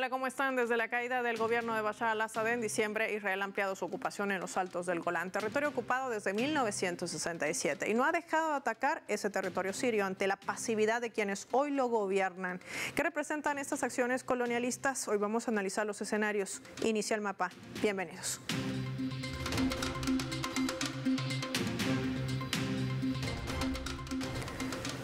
Hola, ¿cómo están? Desde la caída del gobierno de Bashar al-Assad en diciembre, Israel ha ampliado su ocupación en los altos del Golán, territorio ocupado desde 1967, y no ha dejado de atacar ese territorio sirio ante la pasividad de quienes hoy lo gobiernan. ¿Qué representan estas acciones colonialistas? Hoy vamos a analizar los escenarios. Inicia el mapa. Bienvenidos.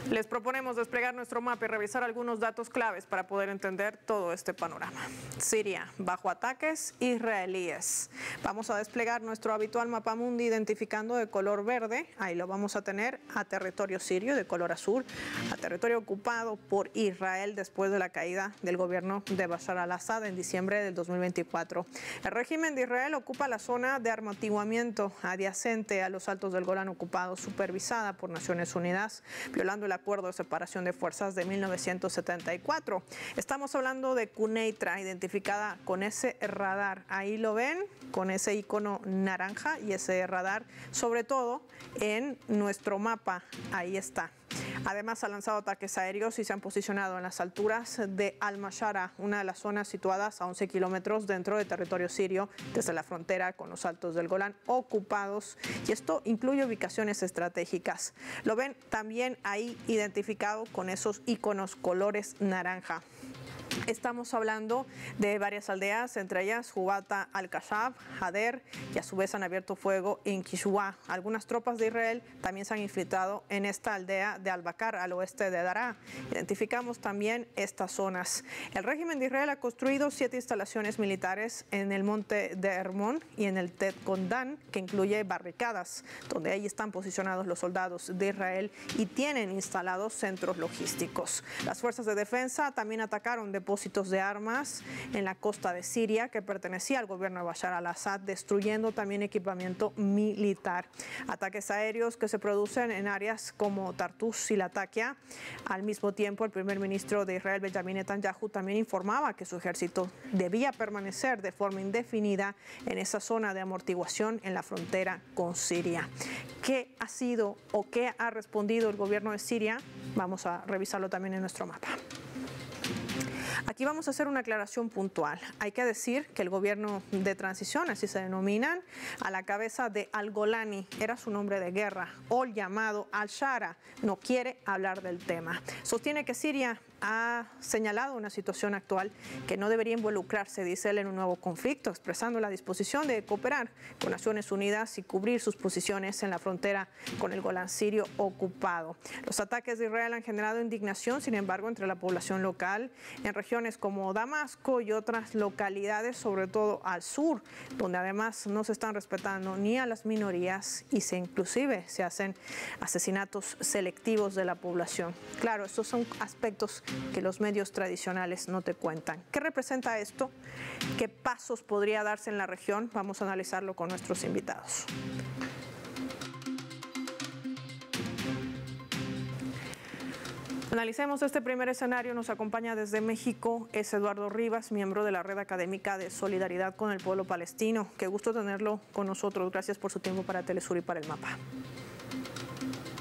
Les proponemos desplegar nuestro mapa y revisar algunos datos claves para poder entender todo este panorama. Siria, bajo ataques israelíes. Vamos a desplegar nuestro habitual mapa mundi identificando de color verde. Ahí lo vamos a tener a territorio sirio, de color azul, a territorio ocupado por Israel después de la caída del gobierno de Bashar al-Assad en diciembre del 2024. El régimen de Israel ocupa la zona de amortiguamiento adyacente a los altos del Golán ocupados, supervisada por Naciones Unidas, violando el acuerdo de separación de fuerzas de 1974. Estamos hablando de Quneitra, identificada con ese radar. Ahí lo ven, con ese icono naranja y ese radar, sobre todo en nuestro mapa. Ahí está. Además, ha lanzado ataques aéreos y se han posicionado en las alturas de Al-Mashara, una de las zonas situadas a 11 kilómetros dentro del territorio sirio, desde la frontera con los altos del Golán ocupados. Y esto incluye ubicaciones estratégicas. Lo ven también ahí identificado con esos iconos colores naranja. Estamos hablando de varias aldeas, entre ellas Jubata al-Kashab, Hader, y a su vez han abierto fuego en Kishua. Algunas tropas de Israel también se han infiltrado en esta aldea de Al-Bakar, al oeste de Daraa. Identificamos también estas zonas. El régimen de Israel ha construido 7 instalaciones militares en el monte de Hermón y en el Tet Gondan, que incluye barricadas, donde ahí están posicionados los soldados de Israel y tienen instalados centros logísticos. Las fuerzas de defensa también atacaron depósitos de armas en la costa de Siria que pertenecía al gobierno de Bashar al-Assad, destruyendo también equipamiento militar. Ataques aéreos que se producen en áreas como Tartus y Latakia. Al mismo tiempo, el primer ministro de Israel, Benjamin Netanyahu, también informaba que su ejército debía permanecer de forma indefinida en esa zona de amortiguación en la frontera con Siria. ¿Qué ha sido o qué ha respondido el gobierno de Siria? Vamos a revisarlo también en nuestro mapa. Aquí vamos a hacer una aclaración puntual. Hay que decir que el gobierno de transición, así se denominan, a la cabeza de Al-Golani, era su nombre de guerra, o el llamado Al-Shara, no quiere hablar del tema. Sostiene que Siria ha señalado una situación actual que no debería involucrarse, dice él, en un nuevo conflicto, expresando la disposición de cooperar con Naciones Unidas y cubrir sus posiciones en la frontera con el Golán sirio ocupado. Los ataques de Israel han generado indignación, sin embargo, entre la población local en regiones como Damasco y otras localidades, sobre todo al sur, donde además no se están respetando ni a las minorías y inclusive se hacen asesinatos selectivos de la población. Claro, estos son aspectos que los medios tradicionales no te cuentan. ¿Qué representa esto? ¿Qué pasos podría darse en la región? Vamos a analizarlo con nuestros invitados. Analicemos este primer escenario. Nos acompaña desde México, es Eduardo Rivas, miembro de la Red Académica de Solidaridad con el Pueblo Palestino. Qué gusto tenerlo con nosotros. Gracias por su tiempo para Telesur y para el mapa.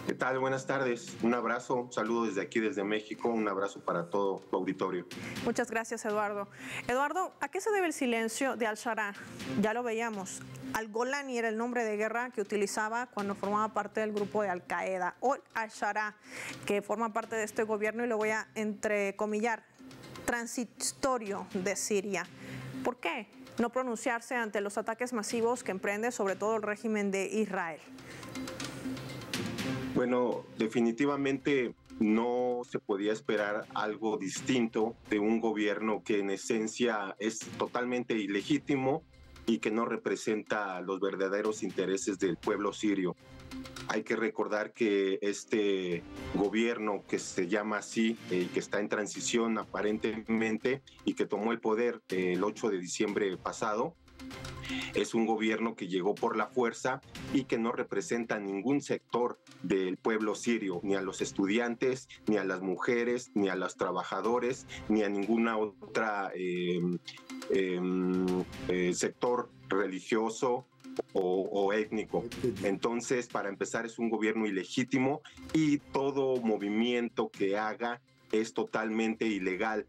¿Qué tal? Buenas tardes. Un abrazo, un saludo desde aquí, desde México, un abrazo para todo tu auditorio. Muchas gracias, Eduardo. Eduardo, ¿a qué se debe el silencio de Al-Shara? Ya lo veíamos. Al-Golani era el nombre de guerra que utilizaba cuando formaba parte del grupo de Al-Qaeda, o Al-Shara, que forma parte de este gobierno, y lo voy a entrecomillar, transitorio de Siria. ¿Por qué no pronunciarse ante los ataques masivos que emprende sobre todo el régimen de Israel? Bueno, definitivamente no se podía esperar algo distinto de un gobierno que en esencia es totalmente ilegítimo y que no representa los verdaderos intereses del pueblo sirio. Hay que recordar que este gobierno, que se llama así, que está en transición aparentemente y que tomó el poder el 8 de diciembre pasado, es un gobierno que llegó por la fuerza y que no representa a ningún sector del pueblo sirio, ni a los estudiantes, ni a las mujeres, ni a los trabajadores, ni a ninguna otra sector religioso o étnico. Entonces, para empezar, es un gobierno ilegítimo y todo movimiento que haga es totalmente ilegal.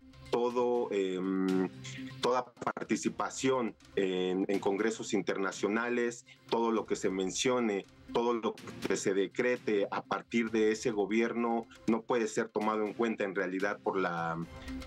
toda participación en congresos internacionales, todo lo que se mencione, todo lo que se decrete a partir de ese gobierno no puede ser tomado en cuenta en realidad por la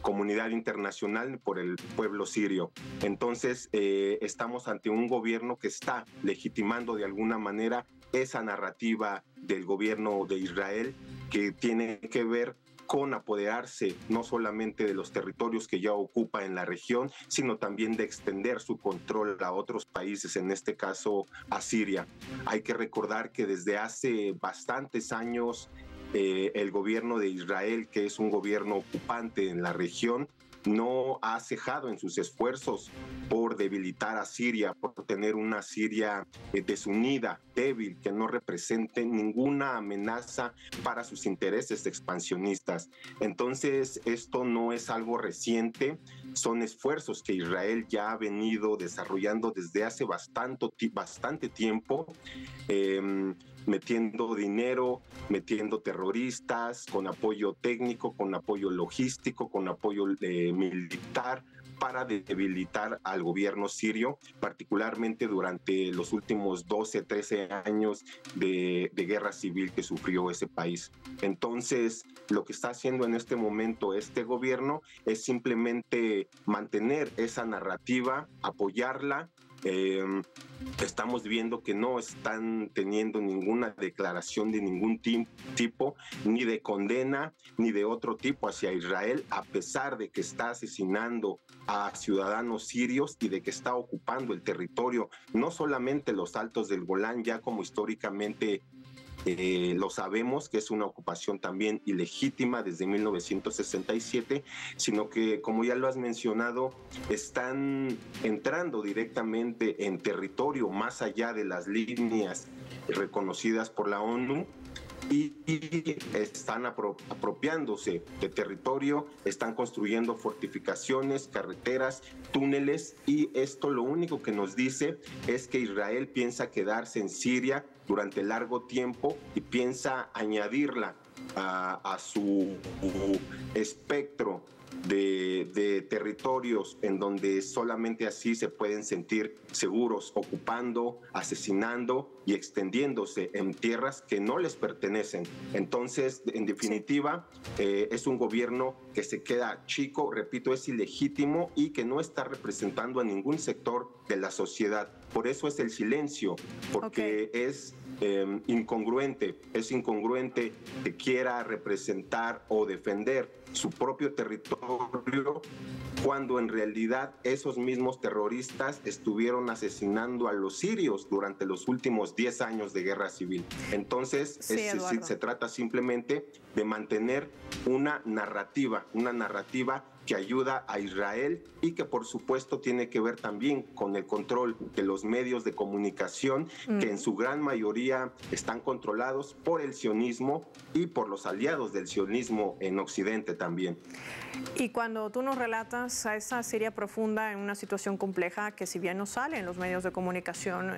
comunidad internacional ni por el pueblo sirio. Entonces, estamos ante un gobierno que está legitimando de alguna manera esa narrativa del gobierno de Israel, que tiene que ver con apoderarse no solamente de los territorios que ya ocupa en la región, sino también de extender su control a otros países, en este caso a Siria. Hay que recordar que desde hace bastantes años el gobierno de Israel, que es un gobierno ocupante en la región, no ha cejado en sus esfuerzos por debilitar a Siria, por tener una Siria desunida, débil, que no represente ninguna amenaza para sus intereses expansionistas. Entonces, esto no es algo reciente, son esfuerzos que Israel ya ha venido desarrollando desde hace bastante tiempo, metiendo dinero, metiendo terroristas, con apoyo técnico, con apoyo logístico, con apoyo militar, para debilitar al gobierno sirio, particularmente durante los últimos 12, 13 años de guerra civil que sufrió ese país. Entonces, lo que está haciendo en este momento este gobierno es simplemente mantener esa narrativa, apoyarla. Estamos viendo que no están teniendo ninguna declaración de ningún tipo, ni de condena, ni de otro tipo hacia Israel, a pesar de que está asesinando a ciudadanos sirios y de que está ocupando el territorio, no solamente los altos del Golán, ya como históricamente lo sabemos, que es una ocupación también ilegítima desde 1967, sino que, como ya lo has mencionado, están entrando directamente en territorio más allá de las líneas reconocidas por la ONU, y están apropiándose de territorio, están construyendo fortificaciones, carreteras, túneles, y esto lo único que nos dice es que Israel piensa quedarse en Siria durante largo tiempo y piensa añadirla a su espectro de territorios en donde solamente así se pueden sentir seguros, ocupando, asesinando y extendiéndose en tierras que no les pertenecen. Entonces, en definitiva, es un gobierno que se queda chico, repito, es ilegítimo y que no está representando a ningún sector de la sociedad. Por eso es el silencio, porque es incongruente que quiera representar o defender su propio territorio cuando en realidad esos mismos terroristas estuvieron asesinando a los sirios durante los últimos 10 años de guerra civil. Entonces, se trata simplemente de mantener una narrativa que ayuda a Israel y que por supuesto tiene que ver también con el control de los medios de comunicación, que en su gran mayoría están controlados por el sionismo y por los aliados del sionismo en Occidente también. Y cuando tú nos relatas a esa Siria profunda en una situación compleja que si bien no sale en los medios de comunicación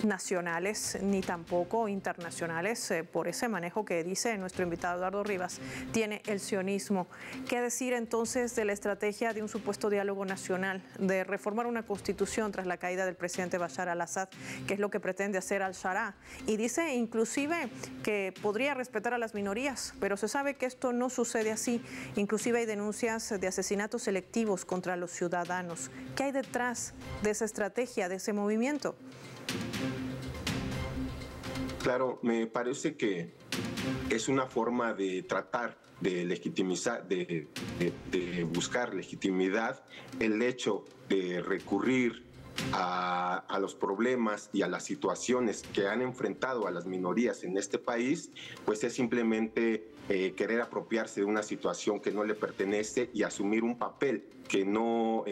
nacionales ni tampoco internacionales, por ese manejo que dice nuestro invitado Eduardo Rivas, tiene el sionismo. ¿Qué decir entonces de la estrategia de un supuesto diálogo nacional, de reformar una constitución tras la caída del presidente Bashar al-Assad, que es lo que pretende hacer al-Sharaa? Y dice inclusive que podría respetar a las minorías, pero se sabe que esto no sucede así. Inclusive hay denuncias de asesinatos selectivos contra los ciudadanos. ¿Qué hay detrás de esa estrategia, de ese movimiento? Claro, me parece que es una forma de tratar de legitimizar, de buscar legitimidad, el hecho de recurrir a los problemas y a las situaciones que han enfrentado a las minorías en este país, pues es simplemente querer apropiarse de una situación que no le pertenece y asumir un papel que no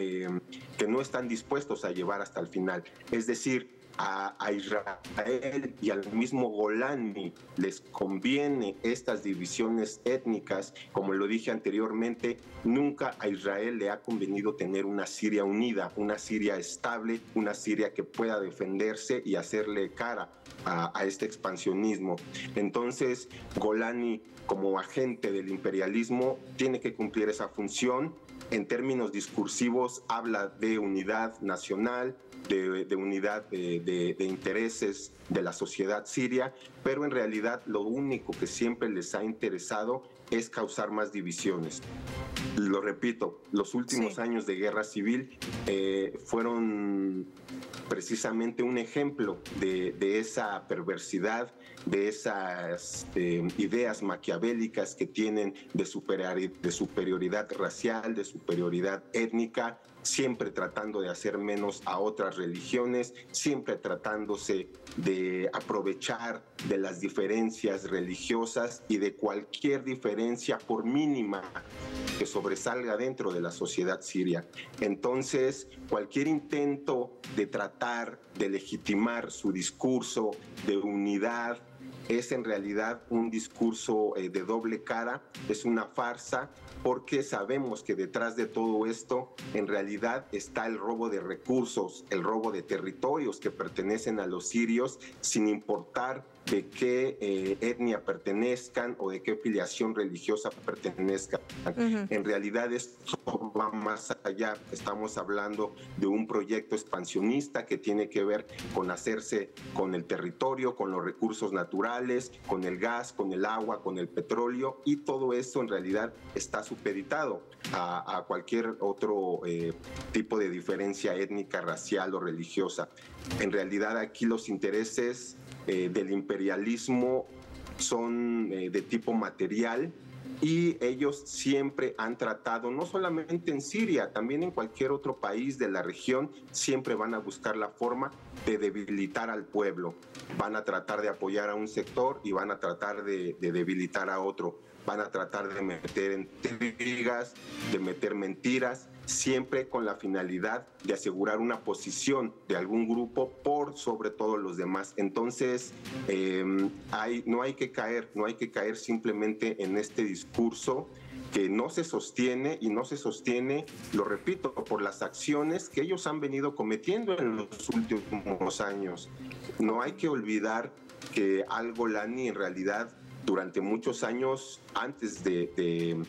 están dispuestos a llevar hasta el final. Es decir, a Israel y al mismo Golani les conviene estas divisiones étnicas, como lo dije anteriormente, nunca a Israel le ha convenido tener una Siria unida, una Siria estable, una Siria que pueda defenderse y hacerle cara a este expansionismo. Entonces, Golani, como agente del imperialismo, tiene que cumplir esa función. En términos discursivos, habla de unidad nacional, de unidad de intereses de la sociedad siria, pero en realidad lo único que siempre les ha interesado es causar más divisiones. Lo repito, los últimos años de guerra civil fueron precisamente un ejemplo de esa perversidad, de esas ideas maquiavélicas que tienen de superioridad racial, de superioridad étnica, siempre tratando de hacer menos a otras religiones, siempre tratándose de aprovechar de las diferencias religiosas y de cualquier diferencia, por mínima que sobresalga dentro de la sociedad siria. Entonces, cualquier intento de tratar de legitimar su discurso de unidad es en realidad un discurso de doble cara, es una farsa, porque sabemos que detrás de todo esto en realidad está el robo de recursos, el robo de territorios que pertenecen a los sirios, sin importar de qué etnia pertenezcan o de qué filiación religiosa pertenezcan. En realidad esto va más allá. Estamos hablando de un proyecto expansionista que tiene que ver con hacerse con el territorio, con los recursos naturales, con el gas, con el agua, con el petróleo, y todo esto en realidad está supeditado a cualquier otro tipo de diferencia étnica, racial o religiosa. En realidad aquí los intereses del imperialismo son de tipo material, y ellos siempre han tratado, no solamente en Siria, también en cualquier otro país de la región, siempre van a buscar la forma de debilitar al pueblo. Van a tratar de apoyar a un sector y van a tratar de debilitar a otro. Van a tratar de meter intrigas, de meter mentiras, siempre con la finalidad de asegurar una posición de algún grupo por sobre todos los demás. Entonces, no hay que caer simplemente en este discurso que no se sostiene, y no se sostiene, lo repito, por las acciones que ellos han venido cometiendo en los últimos años. No hay que olvidar que al-Golani en realidad durante muchos años antes de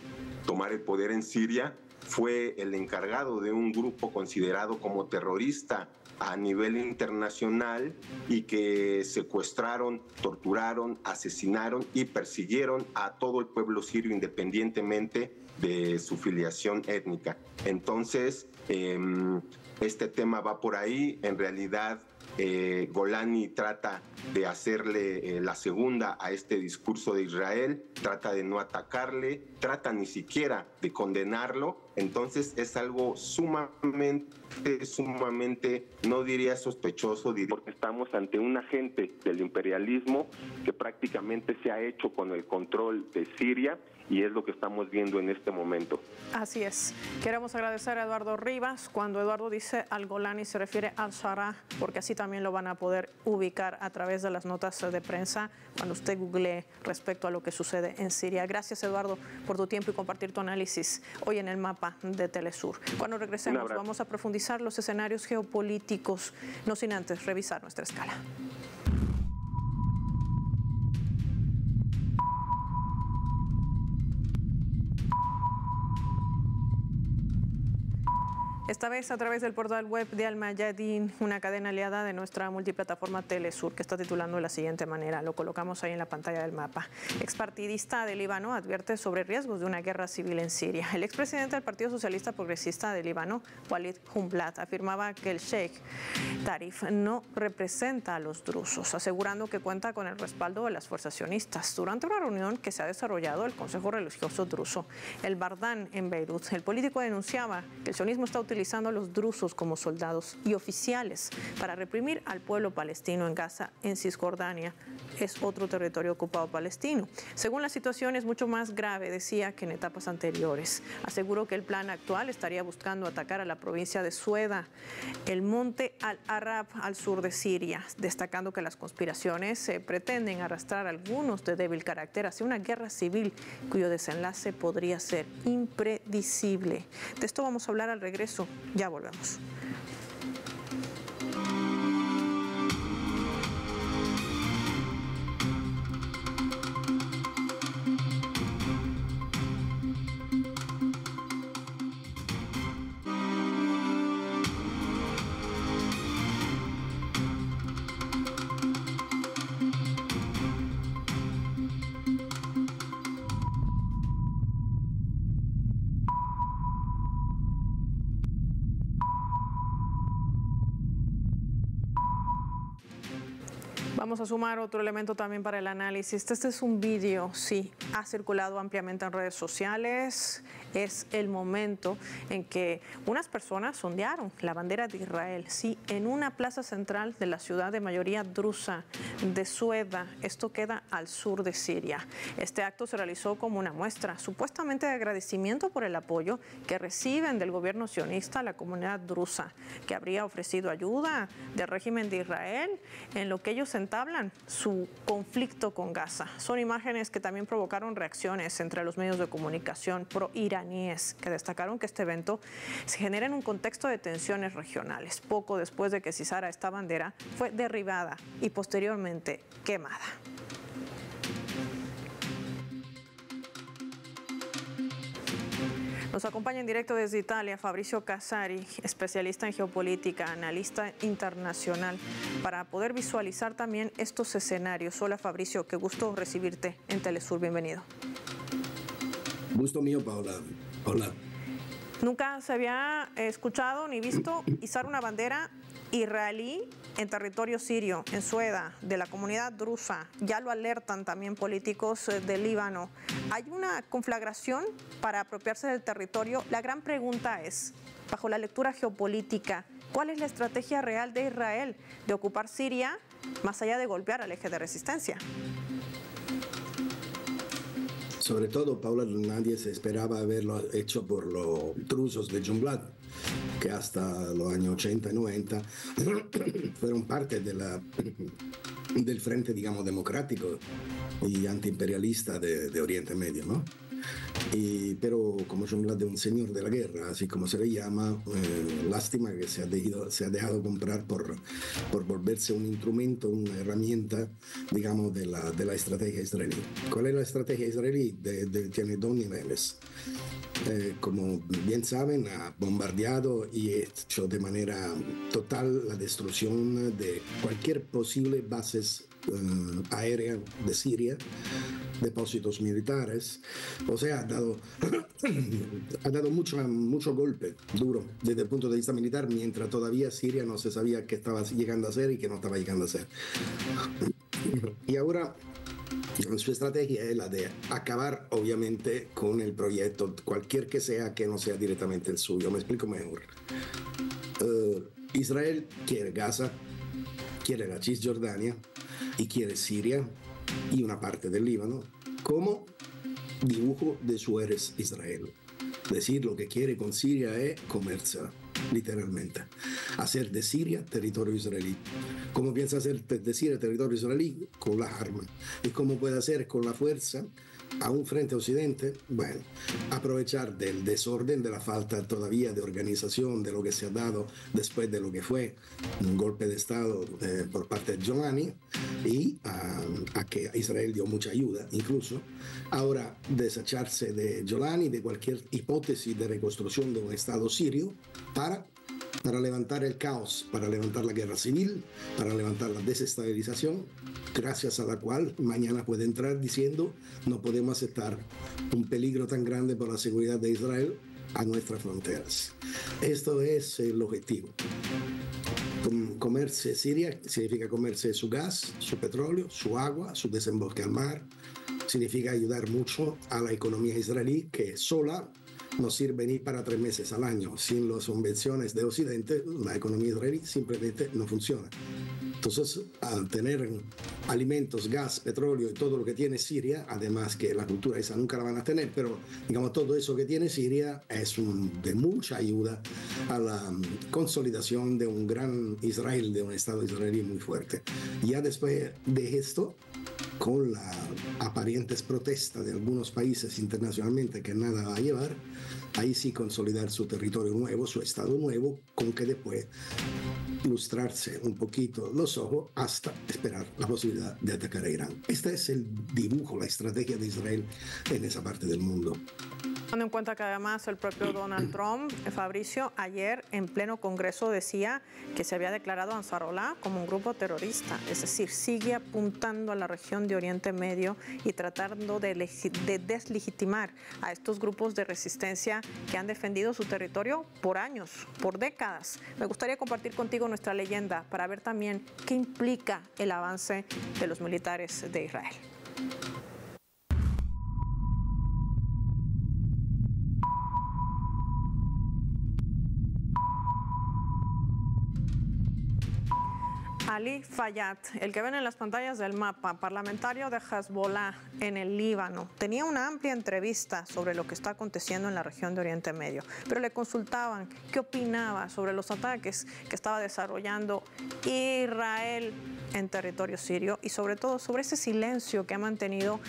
tomar el poder en Siria fue el encargado de un grupo considerado como terrorista a nivel internacional, y que secuestraron, torturaron, asesinaron y persiguieron a todo el pueblo sirio independientemente de su filiación étnica. Entonces, este tema va por ahí. En realidad, Golani trata de hacerle la segunda a este discurso de Israel, trata de no atacarle, trata ni siquiera de condenarlo. Entonces es algo sumamente, no diría sospechoso, diría, porque estamos ante un agente del imperialismo que prácticamente se ha hecho con el control de Siria, y es lo que estamos viendo en este momento. Así es. Queremos agradecer a Eduardo Rivas. Cuando Eduardo dice al-Golani se refiere al-Shara, porque así también lo van a poder ubicar a través de las notas de prensa cuando usted googlee respecto a lo que sucede en Siria. Gracias, Eduardo, por tu tiempo y compartir tu análisis hoy en el mapa de Telesur. Cuando regresemos vamos a profundizar los escenarios geopolíticos, no sin antes revisar nuestra escala. Esta vez a través del portal web de Al Mayadin, una cadena aliada de nuestra multiplataforma Telesur, que está titulando de la siguiente manera, lo colocamos ahí en la pantalla del mapa. Expartidista de Líbano advierte sobre riesgos de una guerra civil en Siria. El expresidente del Partido Socialista Progresista de Líbano, Walid Jumblat, afirmaba que el Sheikh Tarif no representa a los drusos, asegurando que cuenta con el respaldo de las fuerzas sionistas. Durante una reunión que se ha desarrollado el Consejo Religioso Druso, el Bardán, en Beirut, el político denunciaba que el sionismo está utilizando utilizando a los drusos como soldados y oficiales para reprimir al pueblo palestino en Gaza, en Cisjordania. Es otro territorio ocupado palestino. Según la situación es mucho más grave, decía, que en etapas anteriores. Aseguró que el plan actual estaría buscando atacar a la provincia de Sueda, el monte Al-Arab al sur de Siria, destacando que las conspiraciones pretenden arrastrar a algunos de débil carácter hacia una guerra civil cuyo desenlace podría ser impredecible. De esto vamos a hablar al regreso. Ya volvemos. Vamos a sumar otro elemento también para el análisis. Este es un vídeo, sí, ha circulado ampliamente en redes sociales. Es el momento en que unas personas ondearon la bandera de Israel, sí, en una plaza central de la ciudad de mayoría drusa de Sueda. Esto queda al sur de Siria. Este acto se realizó como una muestra, supuestamente de agradecimiento por el apoyo que reciben del gobierno sionista a la comunidad drusa, que habría ofrecido ayuda del régimen de Israel en lo que ellos entablan su conflicto con Gaza. Son imágenes que también provocaron reacciones entre los medios de comunicación pro-iraníes, que destacaron que este evento se genera en un contexto de tensiones regionales, poco después de que se izara esta bandera fue derribada y posteriormente quemada. Nos acompaña en directo desde Italia Fabrizio Casari, especialista en geopolítica, analista internacional, para poder visualizar también estos escenarios. Hola Fabrizio, qué gusto recibirte en Telesur, bienvenido. Gusto mío, Paula. Hola. Nunca se había escuchado ni visto izar una bandera israelí en territorio sirio, en Sueda, de la comunidad drusa. Ya lo alertan también políticos del Líbano. Hay una conflagración para apropiarse del territorio. La gran pregunta es, bajo la lectura geopolítica, ¿cuál es la estrategia real de Israel de ocupar Siria más allá de golpear al eje de resistencia? Sobre todo, Paula, nadie se esperaba haberlo hecho por los drusos de Jumblat, que hasta los años 80 y 90 fueron parte del frente, digamos, democrático y antiimperialista de Oriente Medio, ¿no? Pero como Jumblat es un señor de la guerra, así como se le llama, lástima que se ha dejado comprar por volverse un instrumento, una herramienta, digamos, de la estrategia israelí. ¿Cuál es la estrategia israelí? Tiene dos niveles. Como bien saben, ha bombardeado y hecho de manera total la destrucción de cualquier posible bases aérea de Siria, depósitos militares. O sea, ha dado mucho golpe duro desde el punto de vista militar, mientras todavía Siria no se sabía qué estaba llegando a ser y qué no estaba llegando a ser. Y ahora su estrategia es la de acabar, obviamente, con el proyecto, cualquier que sea, que no sea directamente el suyo. Me explico mejor. Israel quiere Gaza, quiere la Cisjordania y quiere Siria y una parte del Líbano como dibujo de su eres Israel. Decir lo que quiere con Siria es comerse, literalmente. Hacer de Siria territorio israelí. ¿Cómo piensa hacer de Siria territorio israelí? Con las armas. ¿Y cómo puede hacer con la fuerza a un frente occidente? Bueno, aprovechar del desorden, de la falta todavía de organización, de lo que se ha dado después de lo que fue un golpe de Estado por parte de Giovanni, y a que Israel dio mucha ayuda incluso. Ahora desecharse de Giovanni, de cualquier hipótesis de reconstrucción de un Estado sirio para levantar el caos, para levantar la guerra civil, para levantar la desestabilización, gracias a la cual mañana puede entrar diciendo no podemos aceptar un peligro tan grande por la seguridad de Israel a nuestras fronteras. Esto es el objetivo. Comerse Siria significa comerse su gas, su petróleo, su agua, su desemboque al mar. Significa ayudar mucho a la economía israelí, que sola no sirve ni para 3 meses al año. Sin las subvenciones de Occidente, la economía israelí simplemente no funciona. Entonces, al tener alimentos, gas, petróleo y todo lo que tiene Siria, además que la cultura esa nunca la van a tener, pero digamos todo eso que tiene Siria es de mucha ayuda a la consolidación de un gran Israel, de un Estado israelí muy fuerte. Ya después de esto, con la aparentes protestas de algunos países internacionalmente que nada va a llevar, ahí sí consolidar su territorio nuevo, su Estado nuevo, con que después lustrarse un poquito los ojos hasta esperar la posibilidad de atacar a Irán. Este es el dibujo, la estrategia de Israel en esa parte del mundo. Teniendo en cuenta que además el propio Donald Trump, Fabricio, ayer en pleno Congreso decía que se había declarado a Ansarollah como un grupo terrorista, es decir, sigue apuntando a la región de Oriente Medio y tratando de deslegitimar a estos grupos de resistencia que han defendido su territorio por años, por décadas. Me gustaría compartir contigo nuestra leyenda para ver también qué implica el avance de los militares de Israel. Ali Fayyad, el que ven en las pantallas del mapa, parlamentario de Hezbollah en el Líbano, tenía una amplia entrevista sobre lo que está aconteciendo en la región de Oriente Medio, pero le consultaban qué opinaba sobre los ataques que estaba desarrollando Israel en territorio sirio y sobre todo sobre ese silencio que ha mantenido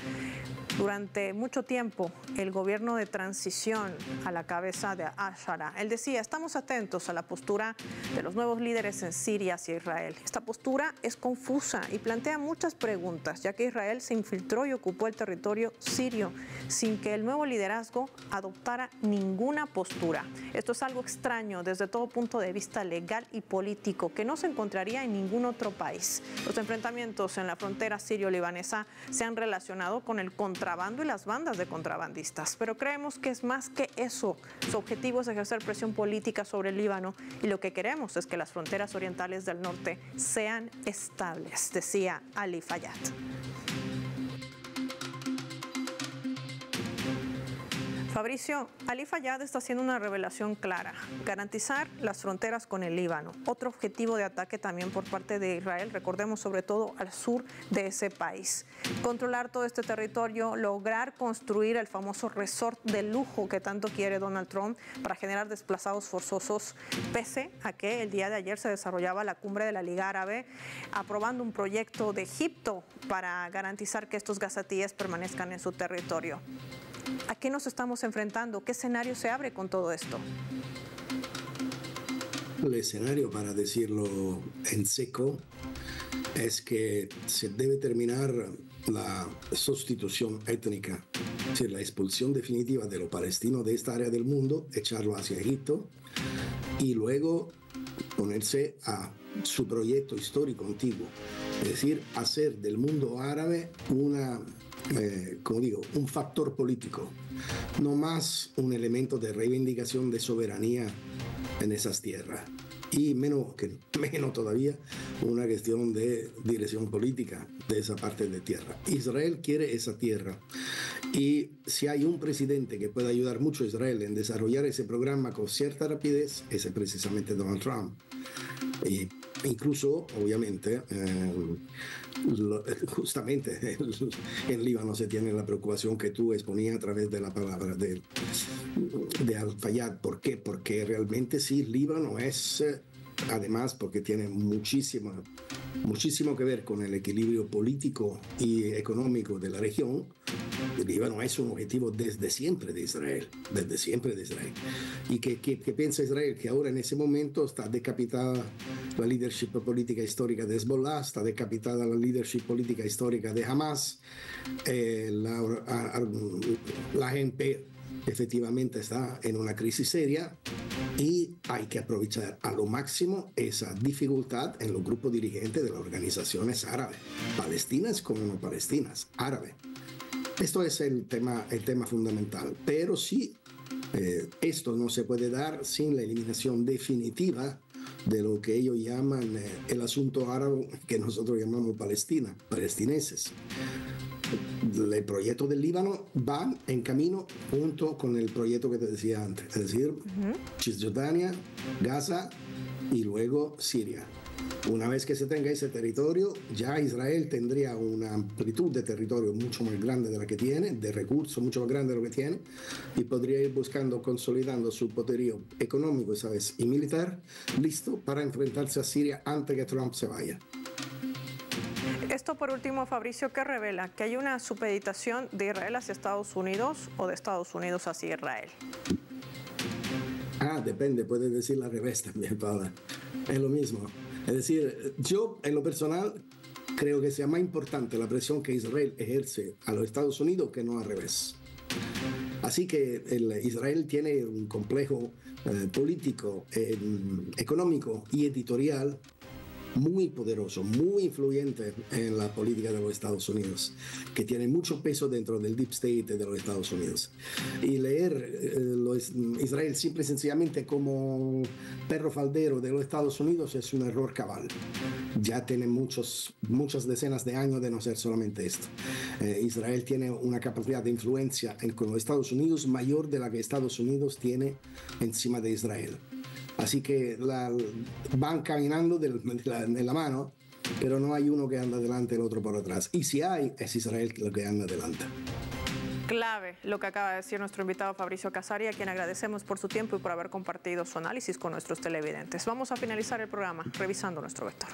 durante mucho tiempo el gobierno de transición a la cabeza de Al-Shara. Él decía, estamos atentos a la postura de los nuevos líderes en Siria hacia Israel. Esta postura es confusa y plantea muchas preguntas, ya que Israel se infiltró y ocupó el territorio sirio sin que el nuevo liderazgo adoptara ninguna postura. Esto es algo extraño desde todo punto de vista legal y político que no se encontraría en ningún otro país. Los enfrentamientos en la frontera sirio-libanesa se han relacionado con el contrabando y las bandas de contrabandistas, pero creemos que es más que eso. Su objetivo es ejercer presión política sobre el Líbano y lo que queremos es que las fronteras orientales del norte sean estables, decía Ali Fayyad. Fabricio, Ali Fayyad está haciendo una revelación clara, garantizar las fronteras con el Líbano. Otro objetivo de ataque también por parte de Israel, recordemos sobre todo al sur de ese país. Controlar todo este territorio, lograr construir el famoso resort de lujo que tanto quiere Donald Trump para generar desplazados forzosos, pese a que el día de ayer se desarrollaba la cumbre de la Liga Árabe, aprobando un proyecto de Egipto para garantizar que estos gazatíes permanezcan en su territorio. ¿A qué nos estamos enfrentando? ¿Qué escenario se abre con todo esto? El escenario, para decirlo en seco, es que se debe terminar la sustitución étnica, es decir, la expulsión definitiva de los palestinos de esta área del mundo, echarlo hacia Egipto y luego ponerse a su proyecto histórico antiguo, es decir, hacer del mundo árabe como digo, un factor político, no más un elemento de reivindicación de soberanía en esas tierras, y menos todavía una cuestión de dirección política de esa parte de tierra. Israel quiere esa tierra, y si hay un presidente que puede ayudar mucho a Israel en desarrollar ese programa con cierta rapidez, ese es precisamente Donald Trump. Y incluso, obviamente, justamente en Líbano se tiene la preocupación que tú exponías a través de la palabra de Al-Fayyad. ¿Por qué? Porque realmente sí, Líbano es, además, porque tiene muchísimo que ver con el equilibrio político y económico de la región. El Líbano es un objetivo desde siempre de Israel, ¿Y qué piensa Israel? Que ahora en ese momento está decapitada la leadership política histórica de Hezbollah, está decapitada la leadership política histórica de Hamas, la gente efectivamente está en una crisis seria y hay que aprovechar a lo máximo esa dificultad en los grupos dirigentes de las organizaciones árabes, palestinas como no palestinas, árabes. Esto es el tema fundamental, pero sí, esto no se puede dar sin la eliminación definitiva de lo que ellos llaman el asunto árabe, que nosotros llamamos palestineses. el proyecto del Líbano va en camino junto con el proyecto que te decía antes, es decir, Cisjordania, Gaza y luego Siria. Una vez que se tenga ese territorio, ya Israel tendría una amplitud de territorio mucho más grande de la que tiene, de recursos mucho más grande de lo que tiene, y podría ir buscando, consolidando su poderío económico, ¿sabes?, y militar, listo para enfrentarse a Siria antes que Trump se vaya. Esto por último, Fabricio, ¿qué revela? ¿Que hay una supeditación de Israel hacia Estados Unidos o de Estados Unidos hacia Israel? Depende, puedes decirlo al revés también, Paula. Es lo mismo. Es decir, yo en lo personal creo que sea más importante la presión que Israel ejerce a los Estados Unidos que no al revés. Así que Israel tiene un complejo político, económico y editorial muy poderoso, muy influyente en la política de los Estados Unidos, que tiene mucho peso dentro del deep state de los Estados Unidos. Y leer Israel simple y sencillamente como perro faldero de los Estados Unidos es un error cabal. Ya tiene muchas decenas de años de no ser solamente esto. Israel tiene una capacidad de influencia con los Estados Unidos mayor de la que Estados Unidos tiene encima de Israel. Así que van caminando de la mano, pero no hay uno que anda delante y el otro por atrás. Y si hay, es Israel lo que anda adelante. Clave lo que acaba de decir nuestro invitado Fabricio Casari, a quien agradecemos por su tiempo y por haber compartido su análisis con nuestros televidentes. Vamos a finalizar el programa revisando nuestro vector.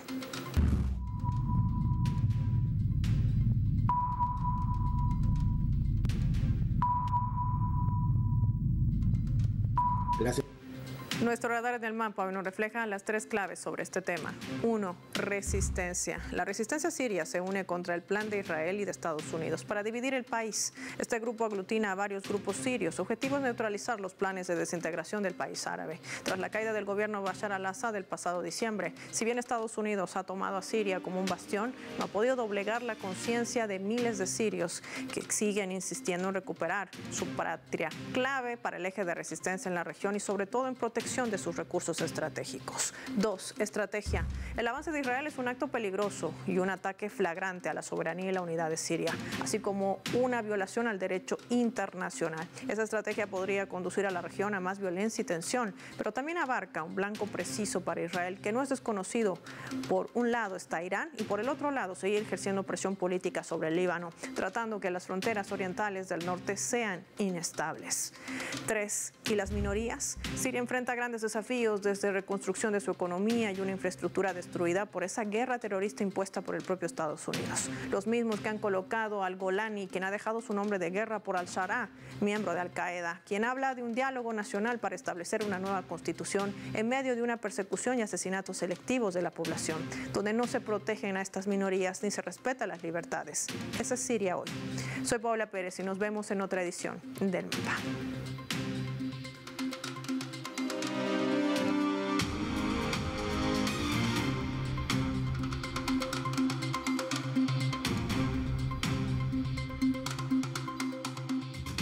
Gracias. Nuestro radar en el mapa hoy nos refleja las tres claves sobre este tema. 1. Resistencia. La resistencia siria se une contra el plan de Israel y de Estados Unidos para dividir el país. Este grupo aglutina a varios grupos sirios. Su objetivo es neutralizar los planes de desintegración del país árabe. Tras la caída del gobierno Bashar al-Assad el pasado diciembre, si bien Estados Unidos ha tomado a Siria como un bastión, no ha podido doblegar la conciencia de miles de sirios que siguen insistiendo en recuperar su patria. Clave para el eje de resistencia en la región y sobre todo en protección de sus recursos estratégicos. 2. Estrategia. El avance de Israel es un acto peligroso y un ataque flagrante a la soberanía y la unidad de Siria, así como una violación al derecho internacional. Esa estrategia podría conducir a la región a más violencia y tensión, pero también abarca un blanco preciso para Israel que no es desconocido. Por un lado está Irán y por el otro lado seguir ejerciendo presión política sobre el Líbano, tratando que las fronteras orientales del norte sean inestables. 3. ¿Y las minorías? Siria enfrenta grandes desafíos desde reconstrucción de su economía y una infraestructura destruida por esa guerra terrorista impuesta por el propio Estados Unidos. Los mismos que han colocado al Golani, quien ha dejado su nombre de guerra por al-Sharaa, miembro de Al-Qaeda, quien habla de un diálogo nacional para establecer una nueva constitución en medio de una persecución y asesinatos selectivos de la población, donde no se protegen a estas minorías ni se respetan las libertades. Esa es Siria hoy. Soy Paula Pérez y nos vemos en otra edición del Mapa.